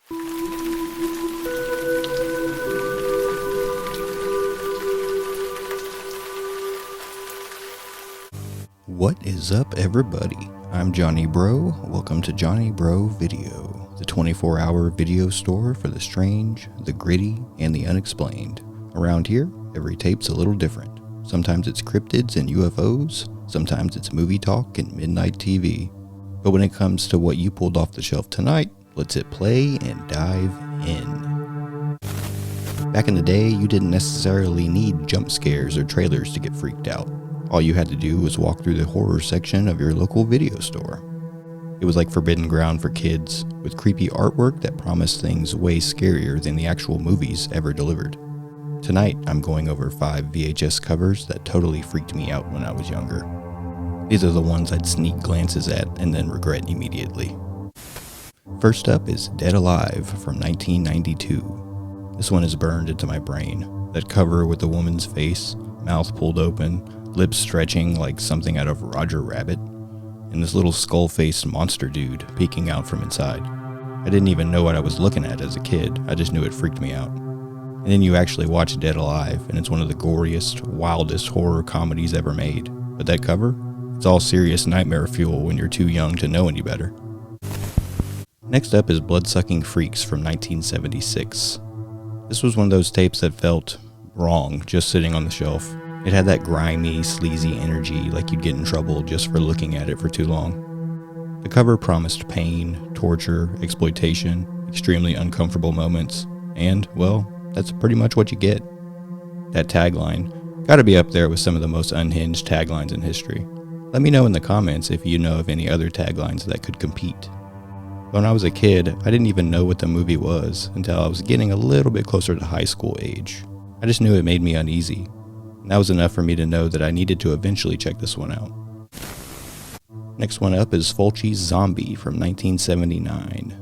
What is up, everybody? I'm Johnny Breaux. Welcome to Johnny Breaux Video, the 24-hour video store for the strange, the gritty, and the unexplained. Around here, every tape's a little different. Sometimes it's cryptids and UFOs, sometimes it's movie talk and midnight TV. But when it comes to what you pulled off the shelf tonight, let's hit play and dive in. Back in the day, you didn't necessarily need jump scares or trailers to get freaked out. All you had to do was walk through the horror section of your local video store. It was like forbidden ground for kids, with creepy artwork that promised things way scarier than the actual movies ever delivered. Tonight, I'm going over 5 VHS covers that totally freaked me out when I was younger. These are the ones I'd sneak glances at and then regret immediately. First up is Dead Alive from 1992. This one is burned into my brain. That cover with the woman's face, mouth pulled open, lips stretching like something out of Roger Rabbit, and this little skull-faced monster dude peeking out from inside. I didn't even know what I was looking at as a kid, I just knew it freaked me out. And then you actually watch Dead Alive, and it's one of the goriest, wildest horror comedies ever made. But that cover? It's all serious nightmare fuel when you're too young to know any better. Next up is Bloodsucking Freaks from 1976. This was one of those tapes that felt wrong just sitting on the shelf. It had that grimy, sleazy energy like you'd get in trouble just for looking at it for too long. The cover promised pain, torture, exploitation, extremely uncomfortable moments, and, well, that's pretty much what you get. That tagline gotta be up there with some of the most unhinged taglines in history. Let me know in the comments if you know of any other taglines that could compete. When I was a kid, I didn't even know what the movie was until I was getting a little bit closer to high school age. I just knew it made me uneasy. That was enough for me to know that I needed to eventually check this one out. Next one up is Fulci's Zombie from 1979.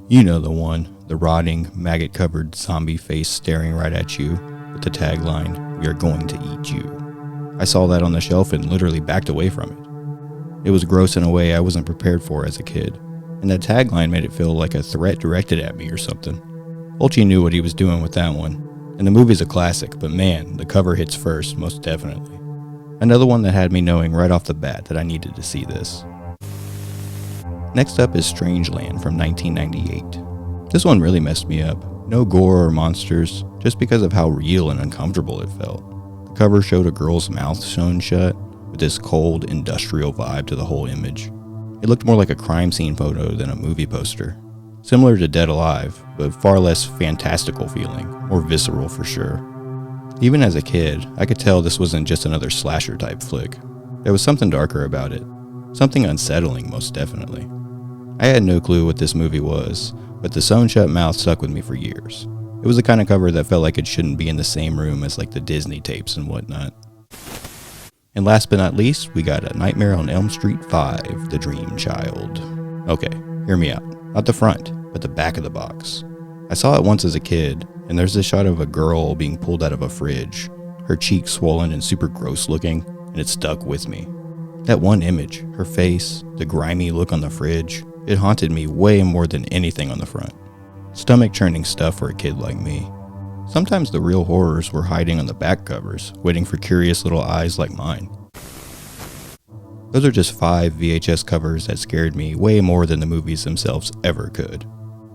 You know the one, the rotting, maggot-covered zombie face staring right at you with the tagline, "We are going to eat you." I saw that on the shelf and literally backed away from it. It was gross in a way I wasn't prepared for as a kid, and that tagline made it feel like a threat directed at me or something. Fulci knew what he was doing with that one. And the movie's a classic, but man, the cover hits first, most definitely. Another one that had me knowing right off the bat that I needed to see this. Next up is Strangeland from 1998. This one really messed me up. No gore or monsters, just because of how real and uncomfortable it felt. The cover showed a girl's mouth sewn shut, with this cold, industrial vibe to the whole image. It looked more like a crime scene photo than a movie poster. Similar to Dead Alive, but far less fantastical feeling, more visceral for sure. Even as a kid, I could tell this wasn't just another slasher type flick. There was something darker about it. Something unsettling, most definitely. I had no clue what this movie was, but the sewn shut mouth stuck with me for years. It was the kind of cover that felt like it shouldn't be in the same room as like the Disney tapes and whatnot. And last but not least, we got A Nightmare on Elm Street 5, The Dream Child. Okay, hear me out. Not the front, but the back of the box. I saw it once as a kid, and there's this shot of a girl being pulled out of a fridge, her cheeks swollen and super gross looking, and it stuck with me. That one image, her face, the grimy look on the fridge, it haunted me way more than anything on the front. Stomach-churning stuff for a kid like me. Sometimes the real horrors were hiding on the back covers, waiting for curious little eyes like mine. Those are just 5 VHS covers that scared me way more than the movies themselves ever could.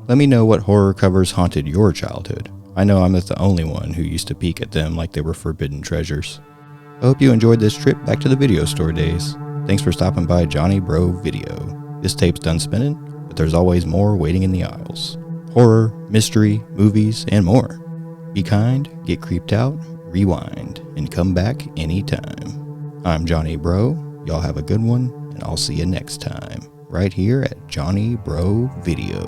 Let me know what horror covers haunted your childhood. I know I'm not the only one who used to peek at them like they were forbidden treasures. I hope you enjoyed this trip back to the video store days. Thanks for stopping by Johnny Breaux Video. This tape's done spinning, but there's always more waiting in the aisles. Horror, mystery, movies, and more. Be kind, get creeped out, rewind, and come back anytime. I'm Johnny Breaux. Y'all have a good one, and I'll see you next time, right here at Johnny Breaux Video.